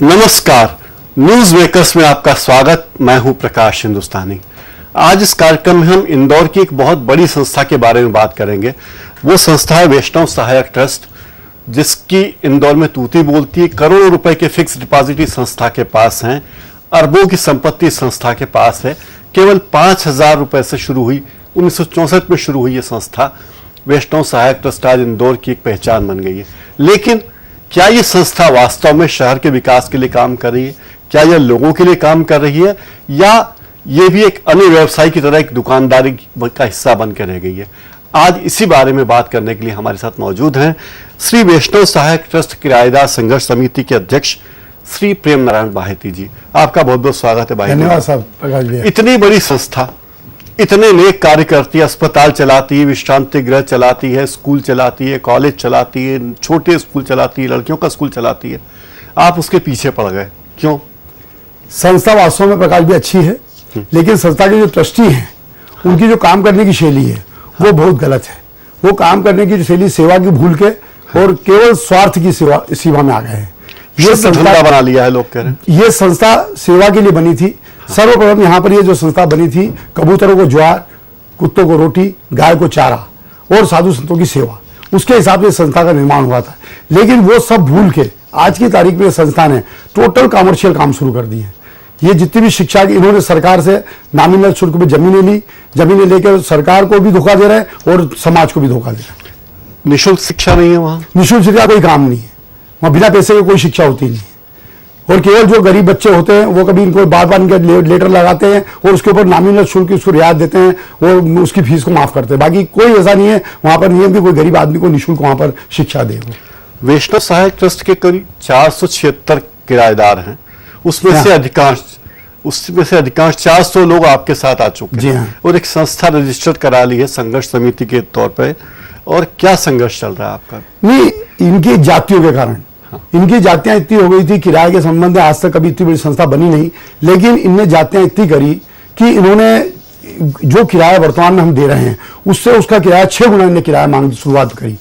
नमस्कार, news makers में आपका स्वागत। मैं हूं प्रकाश हिंदुस्तानी। आज इस कार्यक्रम में हम इंदौर की एक बहुत बड़ी संस्था के बारे में बात करेंगे। वो संस्था है वैष्णव सहायक ट्रस्ट, जिसकी इंदौर में तूती बोलती है। करोड़ों रुपए के फिक्स डिपॉजिट इस संस्था के पास हैं, अरबों की संपत्ति इस संस्था के पास है। केवल 5,000 रुपए से शुरू हुई, 1964 में शुरू हुई ये संस्था वैष्णव सहायक ट्रस्ट आज इंदौर की एक पहचान बन गई है। लेकिन क्या ये संस्था वास्तव में शहर के विकास के लिए काम कर रही है? क्या यह लोगों के लिए काम कर रही है, या ये भी एक अन्य व्यवसाय की तरह एक दुकानदारी का हिस्सा बन के रह गई है? आज इसी बारे में बात करने के लिए हमारे साथ मौजूद हैं श्री वैष्णव सहायक ट्रस्ट किराएदार संघर्ष समिति के अध्यक्ष श्री प्रेम नारायण बाहेती जी। आपका बहुत बहुत स्वागत है। धन्यवाद साहब प्रकाश भैया। इतनी बड़ी संस्था, इतने नेक कार्य करती है, अस्पताल चलाती है, विश्रांति गृह चलाती है, स्कूल चलाती है, कॉलेज चलाती है, छोटे स्कूल चलाती है, लड़कियों का स्कूल चलाती है। आप उसके पीछे पड़ गए, क्यों? संस्था वास्तव में प्रकाश भी अच्छी है, लेकिन संस्था के जो ट्रस्टी हैं उनकी जो काम करने की शैली है वो बहुत गलत है। वो काम करने की शैली सेवा की भूल के और केवल स्वार्थ की सेवा में आ गए हैं। ये संस्था बना लिया है, लोग कह रहे हैं। ये संस्था सेवा के लिए बनी थी। सर्वप्रथम यहाँ पर ये जो संस्था बनी थी, कबूतरों को ज्वार, कुत्तों को रोटी, गाय को चारा और साधु संतों की सेवा, उसके हिसाब से संस्था का निर्माण हुआ था। लेकिन वो सब भूल के आज की तारीख में संस्था ने टोटल कॉमर्शियल काम शुरू कर दिए हैं। ये जितनी भी शिक्षा की, इन्होंने सरकार से नॉमिनल शुल्क में जमीनें ली, जमीनें लेकर सरकार को भी धोखा दे रहे हैं और समाज को भी धोखा दे रहे हैं। निःशुल्क शिक्षा नहीं है वहाँ, निःशुल्क शिक्षा कोई काम नहीं है वहाँ, बिना पैसे की कोई शिक्षा होती नहीं है। और केवल जो गरीब बच्चे होते हैं वो कभी इनको बार बार इनके लेटर लगाते हैं और उसके ऊपर नॉमिनल शुल्क उसको रियायत देते हैं और उसकी फीस को माफ करते हैं। बाकी कोई ऐसा नहीं है वहां पर नियम कि कोई गरीब आदमी को निःशुल्क वहां पर शिक्षा दे। वैष्णव सहायक ट्रस्ट के करीब 476 किराएदार हैं, उसमें से अधिकांश 400 लोग आपके साथ आ चुके हैं और एक संस्था रजिस्टर्ड करा ली है संघर्ष समिति के तौर पर। और क्या संघर्ष चल रहा है आपका? नहीं, इनकी जातियों के कारण, इनकी जातियां इतनी हो गई थी किराए के संबंध में, आज तक कभी इतनी बड़ी संस्था बनी नहीं। लेकिन इनने जातियां इतनी करी कि इन्होंने जो किराया वर्तमान में हम दे रहे हैं उससे उसका किराया 6 गुना इन्हें किराया मांगने की शुरुआत करी।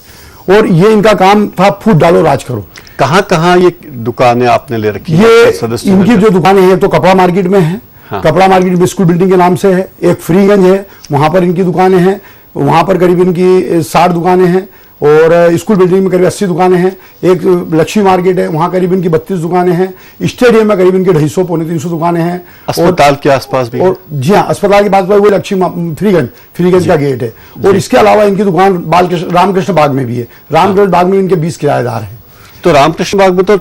और ये इनका काम था, फूट डालो राज करो। कहाँ कहाँ ये दुकानें आपने ले रखी है? ये इनकी जो दुकानें हैं तो कपड़ा मार्केट में है। कपड़ा मार्केट में स्कूल बिल्डिंग के नाम से है। एक फ्रीगंज है, वहां पर इनकी दुकानें हैं। वहां पर करीब इनकी 60 दुकानें हैं और स्कूल बिल्डिंग में करीब 80 दुकानें हैं। एक लक्ष्मी मार्केट है, वहां करीब इनकी 32 दुकानें हैं। स्टेडियम में करीब इनके 250 पौने 300 दुकानें हैं। अस्पताल के आसपास भी, और जी हाँ, अस्पताल के पास वो लक्ष्मी फ्रीगंज का गेट है। और इसके अलावा इनकी दुकान रामकृष्ण बाग में भी है। रामकृष्ण बाग में इनके 20 किराएदार हैं। तो रामकृष्ण बाग में तो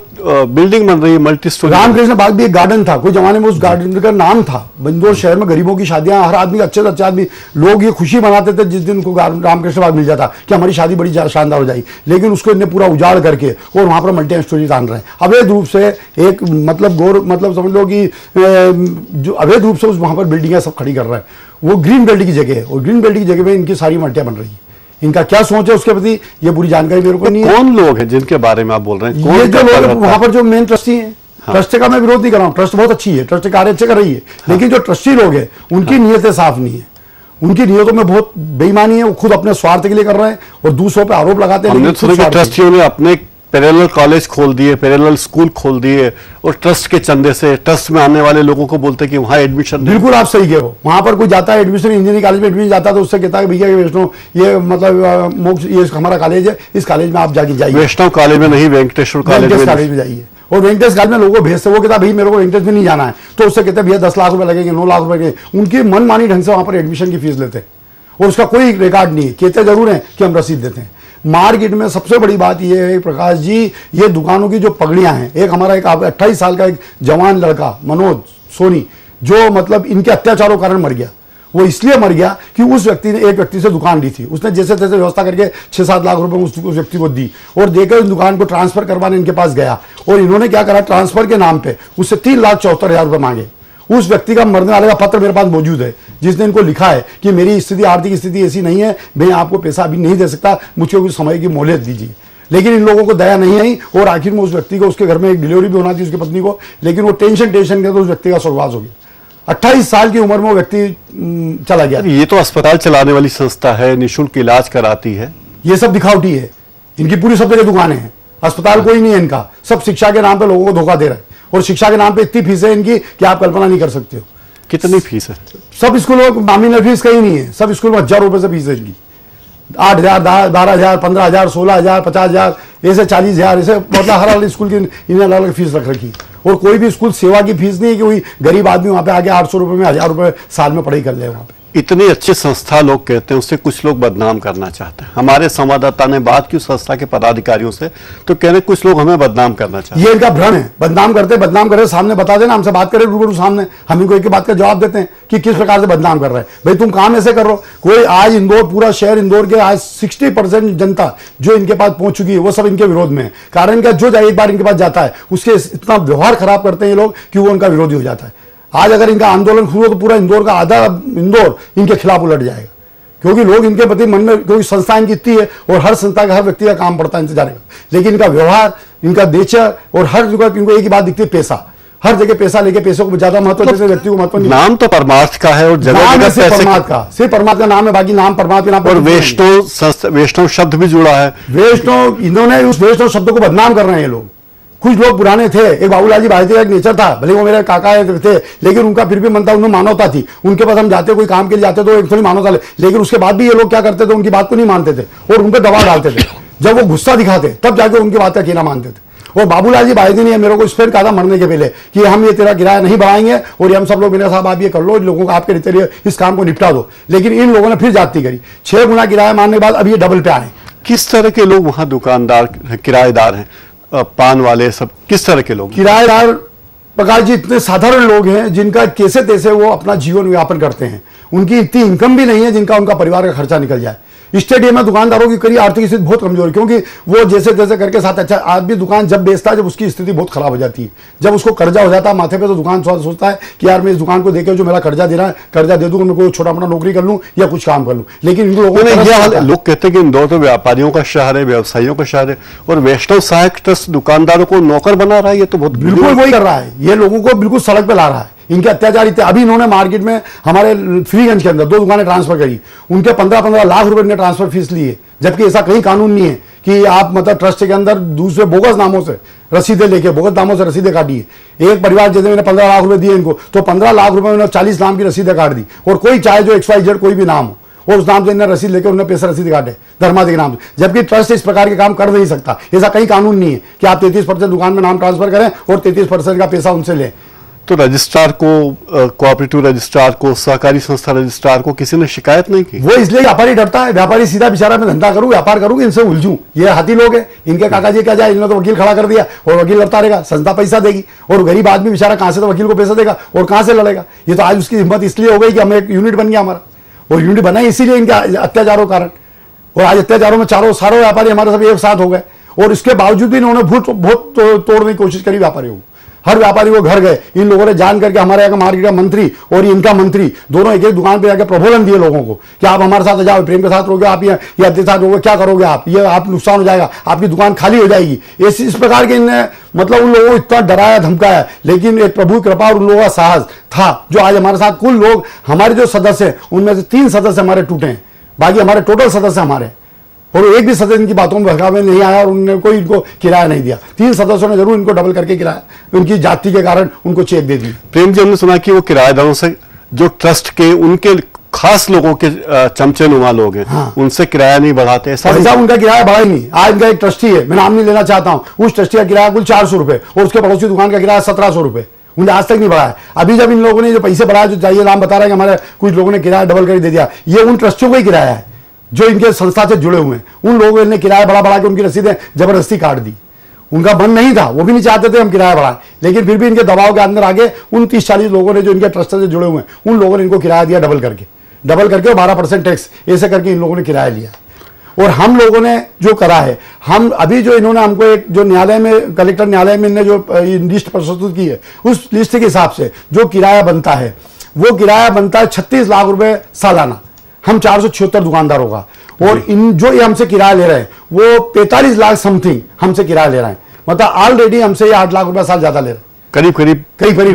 बिल्डिंग बन रही है, मल्टी स्टोरी। रामकृष्ण बाग भी एक गार्डन था, कोई जमाने में उस गार्डन का नाम था। इंदौर शहर में गरीबों की शादियां, हर आदमी अच्छे से अच्छा आदमी, लोग ये खुशी मनाते थे जिस दिन उनको रामकृष्ण बाग मिल जाता कि हमारी शादी बड़ी शानदार हो जाएगी। लेकिन उसको इन्हें पूरा उजाड़ करके और वहां पर मल्टी स्टोरी तान रहे हैं अवैध रूप से। एक मतलब समझ लो कि जो अवैध रूप से उस वहां पर बिल्डिंगें सब खड़ी कर रहे हैं। वो ग्रीन बेल्ट की जगह है और ग्रीन बेल्ट की जगह में इनकी सारी मल्टियां बन रही है। इनका क्या सोच है उसके प्रति ये पूरी जानकारी मेरे को नहीं है। कौन लोग हैं जिनके बारे में आप बोल रहे हैं? ये जो लोग वहां पर जो मेन ट्रस्टी हैं, ट्रस्ट का मैं विरोध नहीं कर रहा हूँ, ट्रस्ट बहुत अच्छी है, ट्रस्ट कार्य अच्छे कर रही है। लेकिन जो ट्रस्टी लोग हैं उनकी नीयतें साफ नहीं है। उनकी नीयतों में बहुत बेईमानी है। वो खुद अपने स्वार्थ के लिए कर रहे हैं और दूसरों पर आरोप लगाते हैं। ट्रस्टियों ने अपने पैरेलल कॉलेज खोल दिए, पैरेलल स्कूल खोल दिए और ट्रस्ट के चंदे से ट्रस्ट में आने वाले लोगों को बोलते कि वहां एडमिशन। बिल्कुल आप सही कह रहे हो। वहां पर कोई जाता है एडमिशन, इंजीनियरिंग कॉलेज में एडमिशन जाता है तो उससे कहता है भैया वैष्णव ये मतलब मोक्ष, ये हमारा कॉलेज है, इस कॉलेज में आप जाके जाइए। वैष्णव कॉलेज में नहीं, वेंकटेश्वर कॉलेज में जाइए। और वेंकटेश कॉलेज में लोगों को भेजते, वो कहता भाई मेरे को वेंकटेश में नहीं जाना है, तो उससे कहते हैं भैया 10 लाख रुपए लगेंगे, 9 लाख रुपए लगेंगे। उनकी मनमानी ढंग से वहां पर एडमिशन की फीस लेते हैं और उसका कोई रिकॉर्ड नहीं है। कहते जरूर है कि हम रसीद देते हैं। मार्केट में सबसे बड़ी बात यह है प्रकाश जी, ये दुकानों की जो पगड़ियां हैं, एक हमारा एक 28 साल का एक जवान लड़का मनोज सोनी, जो मतलब इनके अत्याचारों के कारण मर गया। वो इसलिए मर गया कि उस व्यक्ति ने एक व्यक्ति से दुकान ली थी, उसने जैसे तैसे व्यवस्था करके 6-7 लाख रुपए उस व्यक्ति को दी और देकर उस दुकान को ट्रांसफर करवाने इनके पास गया। और इन्होंने क्या करा, ट्रांसफर के नाम पे उससे 3,74,000 रुपए मांगे। उस व्यक्ति का मरने वाले का पत्र मेरे पास मौजूद है जिसने इनको लिखा है कि मेरी स्थिति, आर्थिक स्थिति ऐसी नहीं है, मैं आपको पैसा अभी नहीं दे सकता, मुझे कुछ समय की मोहलत दीजिए। लेकिन इन लोगों को दया नहीं आई और आखिर में उस व्यक्ति को, उसके घर में एक डिलीवरी भी होना थी उसकी पत्नी को, लेकिन वो टेंशन के तो उस व्यक्ति का स्वर्गवास हो गया। 28 साल की उम्र में वो व्यक्ति चला गया। ये तो अस्पताल चलाने वाली संस्था है, निःशुल्क इलाज कराती है। ये सब दिखावटी है, इनकी पूरी सब जगह दुकानें हैं, अस्पताल कोई नहीं है इनका, सब शिक्षा के नाम पर लोगों को धोखा दे रहे हैं। और शिक्षा के नाम पे इतनी फीस है इनकी कि आप कल्पना नहीं कर सकते हो। कितनी फीस है? सब स्कूलों में नॉमिनल फीस कहीं नहीं है, सब स्कूल में 1000 रुपए से फीस है इनकी। 8000, 12000, 15000, 16000, 50000, ऐसे 40000, ऐसे मतलब हर अलग स्कूल की इन्हें अलग अलग फीस रख रखी। और कोई भी स्कूल सेवा की फीस नहीं है कि कोई गरीब आदमी वहां पे आके 800 रुपए में 1000 रुपए साल में पढ़ाई कर ले वहां पे। इतनी अच्छी संस्था लोग कहते हैं, उससे कुछ लोग बदनाम करना चाहते हैं। हमारे संवाददाता ने बात की उस संस्था के पदाधिकारियों से, तो कह रहे कुछ लोग हमें बदनाम करना चाहते हैं। ये इनका भ्रम है, बदनाम करते सामने बता देना, हमसे बात करें रूबरू सामने, हम इनको एक बात का जवाब देते हैं कि किस प्रकार से बदनाम कर रहे हैं। भाई तुम काम ऐसे कर रहे हो, कोई आज इंदौर, पूरा शहर इंदौर के आज 60% जनता जो इनके पास पहुंच चुकी है वो सब इनके विरोध में है। कारण क्या, जो एक बार इनके पास जाता है उसके इतना व्यवहार खराब करते हैं ये लोग कि वो उनका विरोधी हो जाता है। आज अगर इनका आंदोलन शुरू हो तो पूरा इंदौर का आधा इंदौर इनके खिलाफ उलट जाएगा, क्योंकि लोग इनके प्रति मन में, क्योंकि संस्था इनकी इतनी है और हर संस्था का, हर व्यक्ति का काम पड़ता है इनसे जाने का, लेकिन इनका व्यवहार, इनका नेचर और हर जगह इनको एक ही बात दिखती है, पैसा। हर जगह पैसा लेके पैसे को ज्यादा महत्व देते, व्यक्ति को महत्व नहीं। नाम तो परमार्थ का है और जगह जगह सिर्फ परमार्थ का, सिर्फ परमार्थ का नाम है, बाकी नाम परमार्थ के नाम और वैष्णव शब्द भी जुड़ा है। वैष्णव, इन्होंने उस वैष्णव शब्द को बदनाम कर रहे हैं ये लोग। कुछ लोग पुराने थे, एक बाबूलाल जी भारती का एक नेचर था, भले वो मेरे काका थे, लेकिन उनका फिर भी मन था, उनमें मानवता थी। उनके पास हम जाते, कोई काम के लिए जाते तो एक थोड़ी मानवता, लेकिन उसके बाद भी ये लोग क्या करते थे, उनकी बात को नहीं मानते थे और उन पर दबाव डालते थे। जब वो गुस्सा दिखाते तब जाके उनकी बात का कहना मानते थे। और बाबूलाल जी भारती ने मेरे को इस पर कहा था मरने के पहले कि हम ये तेरा किराया नहीं बढ़ाएंगे और ये हम सब लोग, मेरे साहब आप ये कर लो, लोगों को आपके नजरिए इस काम को निपटा दो। लेकिन इन लोगों ने फिर जाती करी, 6 गुना किराया मारने के बाद अब ये डबल पे आए। किस तरह के लोग वहां दुकानदार, किराएदार हैं, पान वाले, सब किस तरह के लोग? किराएदार प्रकाश जी इतने साधारण लोग हैं जिनका कैसे तैसे वो अपना जीवन यापन करते हैं। उनकी इतनी इनकम भी नहीं है जिनका उनका परिवार का खर्चा निकल जाए। स्टेडियम में दुकानदारों की करी आर्थिक स्थिति बहुत कमजोर है, क्योंकि वो जैसे तैसे करके साथ, अच्छा आदमी दुकान जब बेचता है जब उसकी स्थिति बहुत खराब हो जाती है, जब उसको कर्जा हो जाता है माथे पे, तो दुकान सोचता है कि यार मैं इस दुकान को देकर जो मेरा कर्जा दे रहा है, कर्जा दे दूं, मैं कोई छोटा मोटा नौकरी कर लूं या कुछ काम कर लूं। लेकिन इन लोगों ने लोग कहते हैं कि इंदौर तो व्यापारियों का शहर है, व्यवसायियों का शहर है, और वैष्णव सहायक ट्रस्ट दुकानदारों को नौकर बना रहा है। ये तो बहुत बिल्कुल वही कर रहा है, ये लोगों को बिल्कुल सड़क पे ला रहा है। इनके अत्याचार इतने, अभी इन्होंने मार्केट में हमारे फ्रीगंज के अंदर 2 दुकानें ट्रांसफर करी, उनके 15-15 लाख रुपए ने ट्रांसफर फीस ली है, जबकि ऐसा कहीं कानून नहीं है कि आप मतलब ट्रस्ट के अंदर दूसरे बोगस नामों से रसीदें लेके, बोगस नामों से रसीदें काटी है। एक परिवार जैसे मैंने 15 लाख रुपए दिए इनको, तो 15 लाख रुपए में 40 नाम की रसीदें काट दी, और कोई चाहे जो XYZ कोई भी नाम हो, और उस नाम से इन्हें रसीद लेकर उन्हें पैसे रसीद काटे धर्मादि के नाम से, जबकि ट्रस्ट इस प्रकार के काम कर नहीं सकता। ऐसा कहीं कानून नहीं है कि आप 33% दुकान में नाम ट्रांसफर करें और 33% का पैसा उनसे लें। तो रजिस्ट्रार को, कोऑपरेटिव रजिस्ट्रार को, सहकारी संस्था रजिस्ट्रार को किसी ने शिकायत नहीं की? वो इसलिए व्यापारी डरता है, व्यापारी सीधा बेचारा मैं धंधा करूं, व्यापार करूं, इनसे उलझूं। ये हाथी लोग हैं, इनके काका जी क्या जाए, इन्होंने तो वकील खड़ा कर दिया और वकील लड़ता रहेगा, संस्था पैसा देगी, और गरीब आदमी बेचारा कहां से तो वकील को पैसा देगा और कहां से लड़ेगा। ये तो आज उसकी हिम्मत इसलिए हो गई कि हम एक यूनिट बन गया हमारा, और यूनिट बना इसीलिए इनके अत्याचारों कारण, और आज अत्याचारों में सारे व्यापारी हमारे सब एक साथ हो गए, और इसके बावजूद भी इन्होंने बहुत तोड़ने की कोशिश करी व्यापारियों को। हर व्यापारी वो घर गए, इन लोगों ने जान करके हमारे यहाँ मार्केट का मंत्री और इनका मंत्री दोनों एक एक दुकान पे जाकर प्रबोधन दिए लोगों को कि आप हमारे साथ जाओ, प्रेम के साथ रहोगे आप, ये अपने साथ रहोगे, क्या करोगे आप, ये आप नुकसान हो जाएगा, आपकी दुकान खाली हो जाएगी। इस प्रकार के इनने मतलब उन लोगों को इतना डराया धमकाया, लेकिन एक प्रभु की कृपा और उन लोगों का साहस था जो आज हमारे साथ, कुल लोग हमारे जो सदस्य हैं उनमें से 3 सदस्य हमारे टूटे हैं, बाकी हमारे टोटल सदस्य हमारे, और एक भी सदस्य इनकी बातों में बहकावे नहीं आया और उन्होंने कोई इनको किराया नहीं दिया। 3 सदस्यों ने जरूर इनको डबल करके किराया, उनकी जाति के कारण उनको चेक दे दी। प्रेम जी, हमने सुना कि वो किराएदारों से, जो ट्रस्ट के उनके खास लोगों के चमचे नुमा लोग हैं, हाँ, उनसे किराया नहीं बढ़ाते। ऐसा उनका किराया बढ़ा ही नहीं। आज इनका एक ट्रस्टी है, मैं नाम नहीं लेना चाहता हूं, उस ट्रस्टी का किराया कुल 400 रुपए और उसके पड़ोसी दुकान का किराया 1700 रुपए, उन्हें आज तक नहीं बढ़ाया। अभी जब इन लोगों ने जो पैसे बढ़ाया, जो चाहिए नाम बता रहा है कि हमारे कुछ लोगों ने किराया डबल कर दे दिया, ये उन ट्रस्टियों का ही किराया है जो इनके संस्था से जुड़े हुए हैं। उन लोगों ने किराया बढ़ा के उनकी रसीदें जबरदस्ती काट दी। उनका मन नहीं था, वो भी नहीं चाहते थे हम किराया बढ़ाएं, लेकिन फिर भी इनके दबाव के अंदर आगे उन 30-40 लोगों ने जो इनके ट्रस्ट से जुड़े हुए हैं, उन लोगों ने इनको किराया दिया डबल करके 12% टैक्स, ऐसे करके इन लोगों ने किराया लिया। और हम लोगों ने जो करा है, हम अभी जो इन्होंने हमको एक जो न्यायालय में, कलेक्टर न्यायालय में इन्होंने जो लिस्ट प्रस्तुत की है, उस लिस्ट के हिसाब से जो किराया बनता है, वो किराया बनता है 36 लाख रुपए सालाना, हम 476 दुकानदारों का, और इन जो ये हमसे किराया ले रहे हैं वो 45 लाख समथिंग हमसे किराया ले रहे हैं। मतलब ऑलरेडी हमसे ये 8 लाख रुपए साल ज्यादा ले रहे हैं, करीब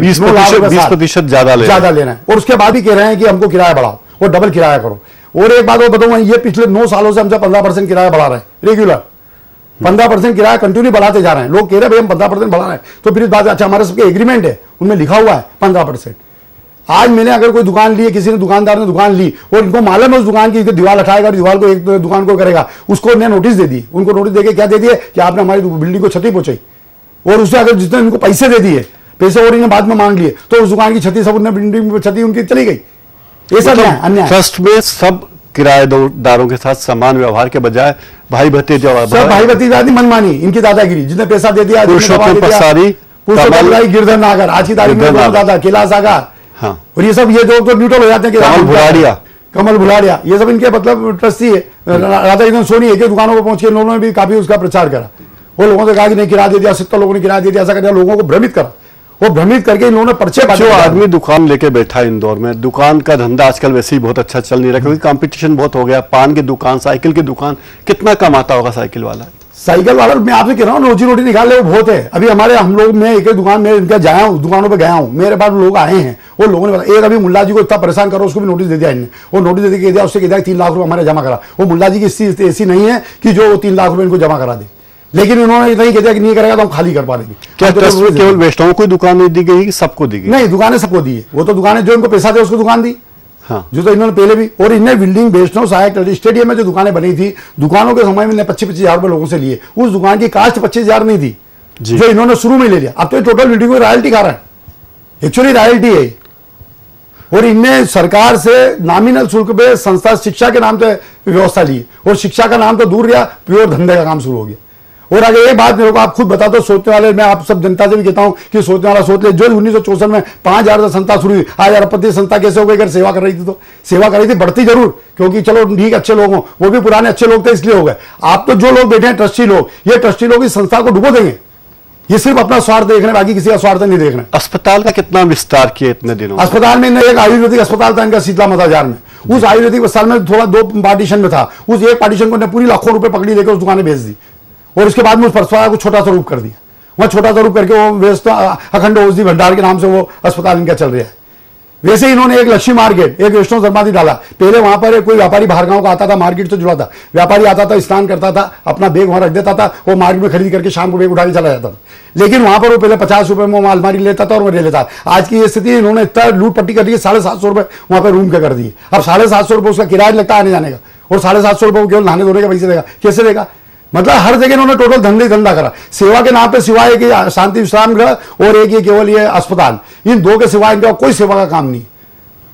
20% ज्यादा ले रहे हैं। और उसके बाद भी कह रहे हैं कि हमको किराया बढ़ाओ और डबल किराया करो। और एक बात और बताऊंगा, ये पिछले 9 सालों से हमसे 15% किराया बढ़ा रहे हैं रेगुलर, 15% किराया कंटिन्यू बढ़ाते जा रहे हैं। लोग कह रहे हैं भाई हम 15% बढ़ा रहे हैं, तो फिर इस बात अच्छा हमारे सबके एग्रीमेंट है, उनमें लिखा हुआ है 15%। आज मैंने अगर कोई दुकान ली है, किसी ने दुकानदार ने दुकान ली और इनको मालूम है उस दुकान की दीवार हटाएगा, दीवार को एक दुकान को करेगा, उसको उन्हें नोटिस दे दी। उनको नोटिस देके क्या दे दिए कि आपने हमारी बिल्डिंग को क्षति पहुंचाई, और उससे अगर जितने इनको पैसे दे दिए, पैसे और इन्हें बाद में मांग लिए, तो उस दुकान की क्षति सब उन्हें बिल्डिंग की क्षति उनकी चली गई। ये सब अन्याय। ट्रस्ट में सब किराएदारों के साथ समान व्यवहार के बजाय भाई भतीजा, सब भाई भतीजा मनमानी, इनकी दादागिरी, जिसने पैसा दे दिया, गिरधर नागर, आज की तारीख में दादा कैलाश सागर, हाँ, और ये सब ये जो तो न्यूट्रल हो जाते हैं, कमल भुलाड़िया, ये सब इनके मतलब ट्रस्टी है। राधा सोनी एक दुकानों पर पहुंच के उन्होंने भी काफी उसका प्रचार करा, वो लोगों ने कहा कि नहीं किराया दे दिया, 70 लोगों ने किराया दे दिया, ऐसा कर लोगों को भ्रमित करा। वो भ्रमित करके इन लोगों ने पर्चे बांटे। जो आदमी दुकान लेके बैठा है इंदौर में, दुकान का धंधा आजकल वैसे ही बहुत अच्छा चल नहीं रहा, क्योंकि कंपटीशन बहुत हो गया। पान की दुकान, साइकिल की दुकान, कितना कमाता होगा साइकिल वाला? साइकिल वाला मैं आपसे कह रहा हूँ रोजी रोटी निकाल ले वो बहुत है। अभी हमारे हम लोग, मैं एक दुकान में इनका जाया हूँ, दुकानों पे गया हूँ, मेरे पास लोग आए हैं, वो लोगों ने एक अभी मुल्ला जी को इतना परेशान करो, उसको भी नोटिस दे दिया इन्होंने। वो नोटिस दे दिया, उससे कह दिया 3 लाख रुपए हमारे जमा करा। वो मुल्ला जी की स्थिति ऐसी नहीं है कि जो 3 लाख रुपए इनको जमा करा दे, लेकिन उन्होंने नहीं कह दिया कि नहीं करेगा तो हम खाली कर पा देंगे। क्या केवल वैष्णव को दुकान नहीं दी गई कि सबको दी गई? नहीं, दुकानें सबको दी है। वो तो दुकानें जो इनको पैसा दे उसको दुकान दी, हाँ, जो तो इन्होंने पहले भी। और इन्हें बिल्डिंग वैष्णव सहायक स्टेडियम में जो दुकानें बनी थी, दुकानों के समय में 25-25 हजार रुपए लोगों से लिए। उस दुकान की कास्ट 25 हजार नहीं थी, जो इन्होंने शुरू में ले लिया। अब तो टोटल बिल्डिंग में रॉयल्टी खा रहा है, एक्चुअली रॉयल्टी है। और इनने सरकार से नॉमिनल शुल्क पे संस्था शिक्षा के नाम पे व्यवस्था ली, और शिक्षा का नाम तो दूर रहा, प्योर धंधे का काम शुरू हो गया। और अगर एक बात मेरे को आप खुद बता दो, सोचने वाले, मैं आप सब जनता से भी कहता हूं कि सोचने वाला सोच ले। जो 1964 में 5000 से संस्था शुरू हुई, आज अरबपति संस्था कैसे हो गई? अगर सेवा कर रही थी तो सेवा कर रही थी, बढ़ती जरूर, क्योंकि चलो ठीक अच्छे लोग हों, वो भी पुराने अच्छे लोग थे इसलिए हो गए। आप तो जो लोग बैठे हैं ट्रस्टी लोग, ये ट्रस्टी लोग इस संस्था को डुबो देंगे। ये सिर्फ अपना स्वार्थ देख रहे हैं, बाकी किसी का स्वार्थ नहीं देख रहे हैं। अस्पताल का कितना विस्तार किया इतने दिनों? अस्पताल में एक आयुर्वेदिक अस्पताल था इनका शीतला मताजार में, उस आयुर्वेदिक अस्पताल में थोड़ा 2 पार्टीशन में था, उस एक पार्टीशन को पूरी लाखों रुपए पकड़ी लेकर उस दुकान में भेज दी, और उसके बाद में उस अस्पताल को छोटा सा रूप कर दिया। वहां छोटा सा रूप करके वो व्यवस्था अखंड औषधि भंडार के नाम से वो अस्पताल इनका चल रहा है। वैसे इन्होंने एक लक्ष्मी मार्केट, एक वैष्णव समाधि डाला। पहले वहां पर कोई व्यापारी बाहर गांव का आता था, मार्केट से जुड़ा था, व्यापारी आता था, स्नान करता था, अपना बैग वहां रख देता था, वो मार्केट में खरीद करके शाम को बैग उठा के चला जाता था। लेकिन वहां पर वो पहले 50 रुपए में अलमारी लेता था और वो ले लेता। आज की ये स्थिति, इन्होंने इतना लूट पट्टी कर दी, 750 रुपए वहां पर रूम के कर दिए। अब 750 रुपए उसका किराया लगता है आने जाने का, और 750 रुपए केवल नहाने धोने के पैसे देगा। कैसे देगा? मतलब हर जगह इन्होंने टोटल धंधा करा। सेवा के नाम पे सिवाय कि शांति विश्राम गृह और एक ये केवल ये अस्पताल, इन 2 के सिवाय इनका कोई सेवा का काम नहीं।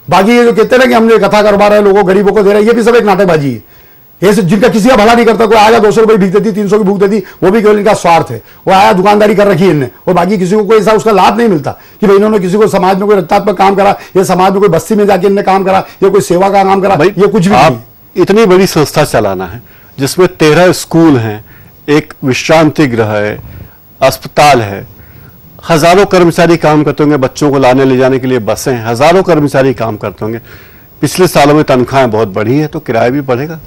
बाकी ये जो कहते हैं कि हमने कथा करवा रहे हैं, लोगों गरीबों को दे रहे हैं, ये भी सब एक नाटकबाजी है। ऐसे जिनका किसी का भला नहीं करता, कोई आया 200 रुपए भीख देती, 300 की भूख देती, वो भी केवल इनका स्वार्थ है। वो आया दुकानदारी कर रखी है इनने, और बाकी किसी को कोई ऐसा उसका लाभ नहीं मिलता कि भाई इन्होंने किसी को समाज में कोई रचनात्मक काम करा, या समाज में कोई बस्ती में जाके इनने काम करा, या कोई सेवा का काम करा, ये कुछ भी नहीं। इतनी बड़ी संस्था चलाना है जिसमें 13 स्कूल हैं, एक विश्रांति गृह है, अस्पताल है, हजारों कर्मचारी काम करते होंगे, बच्चों को लाने ले जाने के लिए बसें, हजारों कर्मचारी काम करते होंगे। पिछले सालों में तनख्वाहें बहुत बढ़ी है, तो किराया भी बढ़ेगा।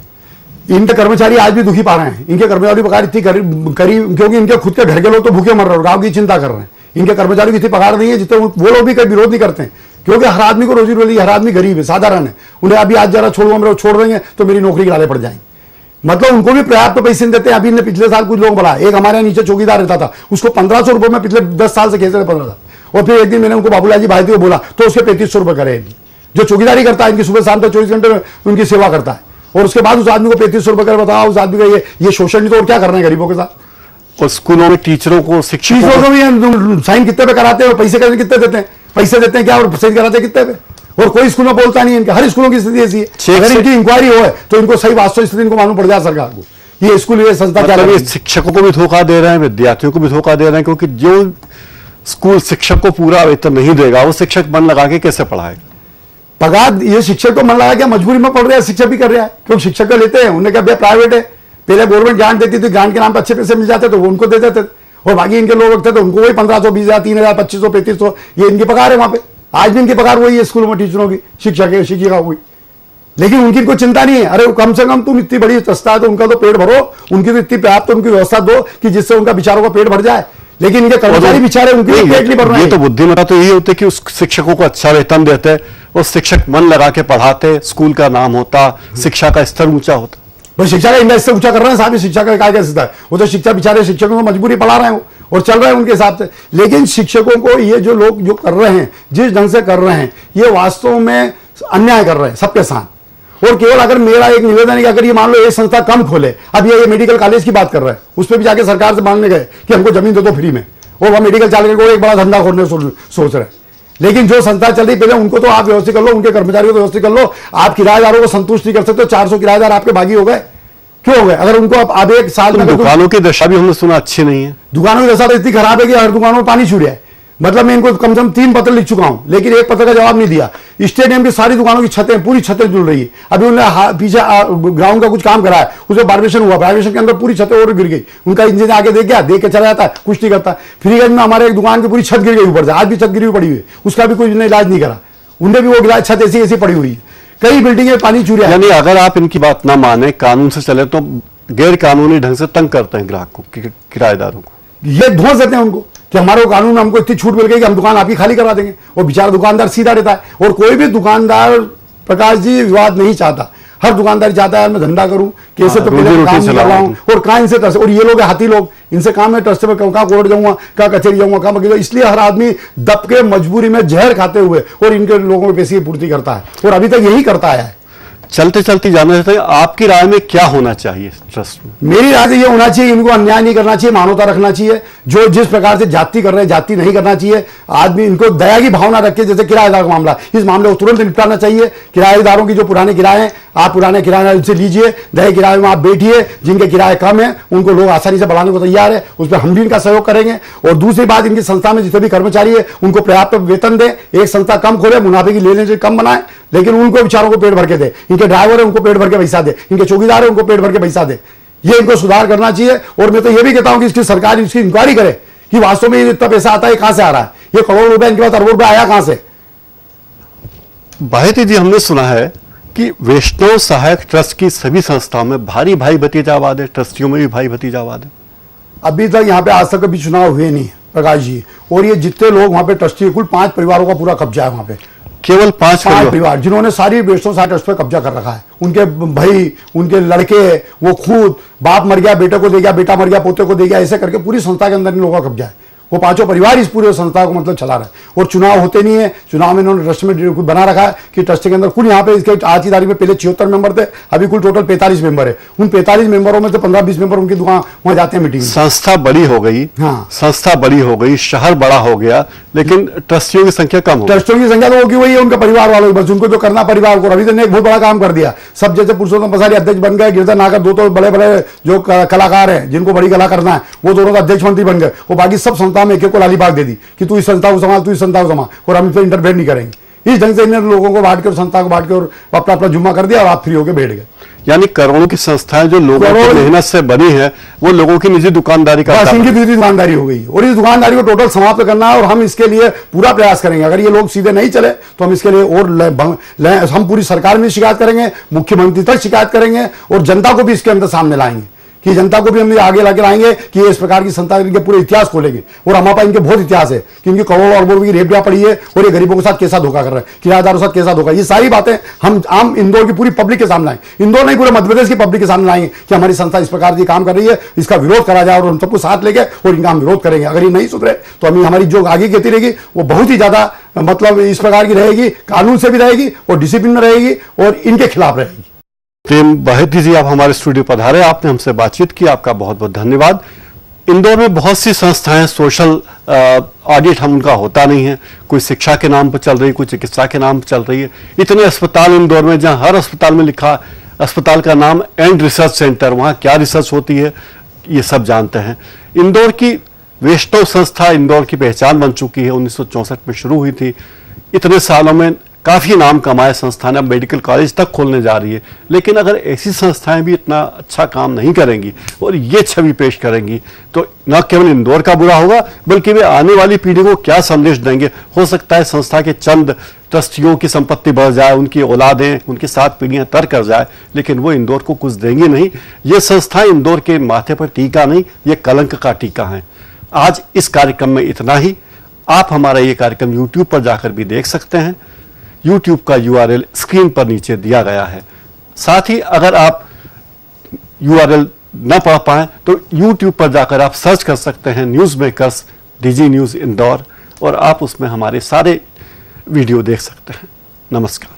इनके कर्मचारी आज भी दुखी पा रहे हैं। इनके कर्मचारी पगार इतनी करीब, क्योंकि इनके खुद के घर के लोग तो भूखे मर रहे हैं, गांव की चिंता कर रहे हैं। इनके कर्मचारी की इतनी पगार नहीं है जितने वो लोग भी कभी विरोध नहीं करते हैं, क्योंकि हर आदमी को रोजी रोटी, हर आदमी गरीब है, साधारण है। उन्हें अभी आज जरा छोड़ देंगे तो मेरी नौकरी गिराने पड़ जाएंगे। मतलब उनको भी पर्याप्त पैसे देते हैं। अभी ने पिछले साल कुछ लोग बोला, एक हमारे नीचे चौकीदार रहता था, उसको 1500 रुपए में पिछले 10 साल से कैसे 15 था। और फिर एक दिन मैंने उनको बाबूलाल जी भारती को बोला, तो उसके 3500 रुपए करे। जो चौकीदारी करता है, इनकी सुबह शाम तक 24 घंटे में उनकी सेवा करता है, और उसके बाद उस आदमी को 3500 रुपए करे। बताओ उस आदमी का ये शोषण नहीं तो और क्या करना है गरीबों के साथ। और स्कूलों में टीचरों को, शिक्षकों को भी साइन कितने पे कराते हैं, पैसे कितने देते हैं, पैसे देते हैं क्या, और साइन कराते हैं कितने पे। और कोई स्कूल में बोलता नहीं है। इनके हर स्कूलों की स्थिति ऐसी है। अगर इनकी इंक्वायरी हो तो इनको सही वास्तविक स्थिति इनको मालूम पड़ जाए सरकार को, ये स्कूल, ये संस्था क्या है। शिक्षकों को भी धोखा दे रहे हैं, विद्यार्थियों को भी धोखा दे रहे हैं, क्योंकि जो स्कूल शिक्षक को पूरा वेतन नहीं देगा, वो शिक्षक मन लगा के कैसे पढ़ाएगा? पगार ये शिक्षक को मन लगा के मजबूरी में पढ़ रहा है, शिक्षक भी कर रहा है, क्योंकि शिक्षक को लेते हैं। उन्हें क्या प्राइवेट है, पहले गवर्नमेंट ग्रांट देती थी, ग्रांट के नाम पर अच्छे पैसे मिल जाते तो वो उनको दे देते, और बाकी इनके लोग थे तो उनको वही 1500, 20,000, 3,000, 2500, 3500, ये इनकी पगार है वहां पे। आज भी इनकी पगार वही है स्कूलों में, टीचरों की, शिक्षिका हुई। लेकिन उनकी कोई चिंता नहीं है। अरे कम से कम तुम इतनी बड़ी संस्था है तो उनका तो पेट भरो, उनकी तो इतनी पर्याप्त उनकी व्यवस्था दो कि जिससे उनका बेचारों का पेट भर जाए। लेकिन इनके कर्मचारी बेचारे, उनके पेट नहीं भर रहे। ये तो बुद्धिमत्ता तो यही होती है कि उस शिक्षकों को अच्छा वेतन देते, वो शिक्षक मन लगा के पढ़ाते, स्कूल का नाम होता, शिक्षा का स्तर ऊंचा होता। भाई शिक्षा का इंडेक्स से ऊंचा कर रहे हैं साहब, ये शिक्षा का क्या कैसे है? वो तो शिक्षा बेचारे शिक्षकों को मजबूरी पढ़ा रहे हो और चल रहे हैं उनके हिसाब से। लेकिन शिक्षकों को ये जो लोग जो कर रहे हैं, जिस ढंग से कर रहे हैं, ये वास्तव में अन्याय कर रहे हैं सबके साथ। और केवल अगर मेरा एक निवेदन है कि अगर ये मान लो एक संस्था कम खोले, अब ये मेडिकल कॉलेज की बात कर रहे हैं, उस पर भी जाके सरकार से मांगने गए कि हमको जमीन दे दो फ्री में, और वह मेडिकल चालक को एक बड़ा धंधा खोलने सोच रहे हैं। लेकिन जो संस्था चल रही पहले उनको तो आप व्यवस्थित कर लो, उनके कर्मचारियों को व्यवस्थित कर लो। आप किराएदारों को संतुष्ट नहीं कर सकते, 400 किराएदार आपके बागी हो गए, क्यों हो गए? अगर उनको आप एक साल में, दुकानों की दशा भी हमने सुना अच्छी नहीं है। दुकानों की दशा तो इतनी खराब है कि हर दुकानों में पानी छू रहा है। मतलब मैं इनको कम से कम 3 पत्र लिख चुका हूं, लेकिन एक पत्र का जवाब नहीं दिया। स्टेडियम की सारी दुकानों की छतें, पूरी छतें जुड़ रही है। अभी उन्होंने पीछे ग्राउंड का कुछ काम करा है, उसमें बार्बेशन हुआ, बार्बेशन के अंदर पूरी छतें और गिर गई। उनका इंजीनियर आगे देख गया, देख के चला जाता है, कुछ नहीं करता। फ्रीगंज में हमारे एक दुकान की पूरी छत गिर गई ऊपर से, आज भी छत गिरी हुई पड़ी हुई है, उसका भी कोई इलाज नहीं करा। उनने भी वो छत ऐसी ऐसी पड़ी हुई है, कई बिल्डिंगें पानी चूर है। यानी अगर आप इनकी बात ना माने, कानून से चले, तो गैर कानूनी ढंग से तंग करते हैं ग्राहक को, किराएदारों को, ये धोस देते हैं उनको कि हमारे कानून में हमको इतनी छूट मिल गई कि हम दुकान आपकी खाली करवा देंगे। और बेचारा दुकानदार सीधा रहता है, और कोई भी दुकानदार, प्रकाश जी, विवाद नहीं चाहता। हर दुकानदार चाहता है मैं धंधा करूं, कैसे तो पहले काम करवाऊं, और कहां इनसे ट्रस्ट। और ये लोग हाथी लोग, इनसे काम है ट्रस्ट में, कहां कोर्ट जाऊंगा, कहां कचहरी जाऊंगा, कहां वकील। इसलिए हर आदमी दब के मजबूरी में जहर खाते हुए और इनके लोगों में पैसे की पूर्ति करता है, और अभी तक यही करता है। चलते चलते जानना चाहते हैं, आपकी राय में क्या होना चाहिए ट्रस्ट में? मेरी राय से ये होना चाहिए, इनको अन्याय नहीं करना चाहिए, मानवता रखना चाहिए। जो जिस प्रकार से जाति कर रहे हैं, जाति नहीं करना चाहिए। आदमी इनको दया की भावना रख के, जैसे किराएदार का मामला, इस मामले को तुरंत निपटाना चाहिए। किराएदारों की जो पुराने किराए हैं, आप पुराने किराएदार उनसे लीजिए, दया किराए में आप बैठिए। जिनके किराए कम है उनको लोग आसानी से बढ़ाने को तैयार है, उस पर हम भी इनका सहयोग करेंगे। और दूसरी बात, इनकी संस्था में जितने भी कर्मचारी है उनको पर्याप्त वेतन दे। एक संस्था कम खोले, मुनाफे की लेने से कम बनाए, लेकिन उनको बेचारों को पेट भर के दे। इनके ड्राइवर है उनको पेट भर के पैसा दे, इनके चौकीदार है उनको पेट भर के पैसा दे। ये इनको सुधार करना चाहिए। और मैं तो ये भी कहता हूं कि इसकी सरकार इसकी इंक्वायरी करे कि वास्तव में इतना पैसा आता है कहां से आ रहा है, ये करोड़ रुपए इनके पास अरबों रुपए आया कहां से। बाहेती जी, हमने सुना है कि वैष्णव सहायक ट्रस्ट की सभी संस्थाओं में भारी भाई भतीजावाद है, ट्रस्टियों में भी भाई भतीजावाद है। अभी तक यहाँ पे आज तक कभी चुनाव हुए नहीं प्रकाश जी। और ये जितने लोग वहां पे ट्रस्टी, कुल 5 परिवारों का पूरा कब्जा है वहां पे, केवल 5 परिवार जिन्होंने सारी वैष्णव सहायक ट्रस्ट पे कब्जा कर रखा है। उनके भाई, उनके लड़के, वो खुद, बाप मर गया बेटे को दे गया, बेटा मर गया पोते को दे गया, ऐसे करके पूरी संस्था के अंदर इन लोगों का कब्जा है। वो 5 परिवार इस पूरे संस्था को मतलब चला रहे हैं। और चुनाव होते नहीं है, चुनाव में इन्होंने ट्रस्ट में बना रखा है कि ट्रस्ट के अंदर कुल यहाँ पे इसके आज की तारीख में पहले 76 मेंबर थे, अभी कुल टोटल 45 मेंबर है। उन 45 मेंबरों में से 15-20 मेंबर उनकी दुकान वहां जाते हैं मीटिंग। संस्था बड़ी हो गई, हाँ, संस्था बड़ी हो गई, शहर बड़ा हो गया, लेकिन ट्रस्टियों की संख्या कम हो गई। ट्रस्टियों की संख्या तो होगी वही है, उनका परिवार वालों की, बस उनको जो करना परिवार को। रविंद्र ने एक बहुत बड़ा काम कर दिया, सब जैसे पुरुषोत्तम पसारी अध्यक्ष बन गए, गिरधर नागर, 2 बड़े बड़े जो कलाकार हैं जिनको बड़ी कला करना है, वो दोनों का अध्यक्ष मंत्री बन गए। वो बाकी सब संस्था में एक को लाली बाग दे दी कि तू इस संस्था को संभाल, तू इस संस्था को संभाल, और हम इस पर इंटरफेयर नहीं करेंगे। इस ढंग से इन्होंने लोगों को बांट के और संस्था को बांट के और अपना अपना जुम्मा कर दिया, और आप फ्री होकर बैठ गए। यानी करोड़ों की संस्थाएं जो लोगों की मेहनत से बनी है, वो लोगों की निजी दुकानदारी का इनकी निजी दुकानदारी हो गई। और इस दुकानदारी को टोटल समाप्त करना है, और हम इसके लिए पूरा प्रयास करेंगे। अगर ये लोग सीधे नहीं चले तो हम इसके लिए और हम पूरी सरकार में शिकायत करेंगे, मुख्यमंत्री तक शिकायत करेंगे, और जनता को भी इसके अंदर सामने लाएंगे कि जनता को भी हम आगे लाके लाएंगे कि ये इस प्रकार की संस्था इनके पूरे इतिहास खोलेंगे। और हमारे पास इनके बहुत इतिहास है कि इनकी करोड़ों अरबों रुपए की रेपिया पड़ी है, और ये गरीबों के साथ कैसा धोखा कर रहे हैं, किराएदारों के साथ कैसा धोखा। ये सारी बातें हम आम इंदौर की पूरी पब्लिक के सामने लाएंगे, इंदौर नहीं पूरे मध्य प्रदेश की पब्लिक के सामने लाएंगे कि हमारी संस्था इस प्रकार की काम कर रही है, इसका विरोध करा जाए। और हम सबको साथ लेके और इनका हम विरोध करेंगे। अगर ये नहीं सुधरे तो हम हमारी जो आगे गति रहेगी वो बहुत ही ज्यादा मतलब इस प्रकार की रहेगी, कानून से भी रहेगी और डिसिप्लिन में रहेगी और इनके खिलाफ रहेगी। प्रेम बाहेती जी, आप हमारे स्टूडियो पधारे, आपने हमसे बातचीत की, आपका बहुत बहुत धन्यवाद। इंदौर में बहुत सी संस्थाएं, सोशल ऑडिट हम उनका होता नहीं है, कोई शिक्षा के नाम पर चल रही, कोई चिकित्सा के नाम पर चल रही है। इतने अस्पताल इंदौर में, जहां हर अस्पताल में लिखा अस्पताल का नाम एंड रिसर्च सेंटर, वहां क्या रिसर्च होती है ये सब जानते हैं। इंदौर की वैष्णव संस्था इंदौर की पहचान बन चुकी है, 1964 में शुरू हुई थी। इतने सालों में काफी नाम कमाए संस्था ने, मेडिकल कॉलेज तक खोलने जा रही है। लेकिन अगर ऐसी संस्थाएं भी इतना अच्छा काम नहीं करेंगी और ये छवि पेश करेंगी, तो न केवल इंदौर का बुरा होगा, बल्कि वे आने वाली पीढ़ी को क्या संदेश देंगे। हो सकता है संस्था के चंद ट्रस्टियों की संपत्ति बढ़ जाए, उनकी औलादें, उनकी 7 पीढ़ियां तर कर जाए, लेकिन वो इंदौर को कुछ देंगी नहीं। ये संस्था इंदौर के माथे पर टीका नहीं, ये कलंक का टीका है। आज इस कार्यक्रम में इतना ही। आप हमारा ये कार्यक्रम यूट्यूब पर जाकर भी देख सकते हैं। यूट्यूब का URL स्क्रीन पर नीचे दिया गया है। साथ ही अगर आप URL न पढ़ पाए तो YouTube पर जाकर आप सर्च कर सकते हैं news makers DG news Indore, और आप उसमें हमारे सारे वीडियो देख सकते हैं। नमस्कार।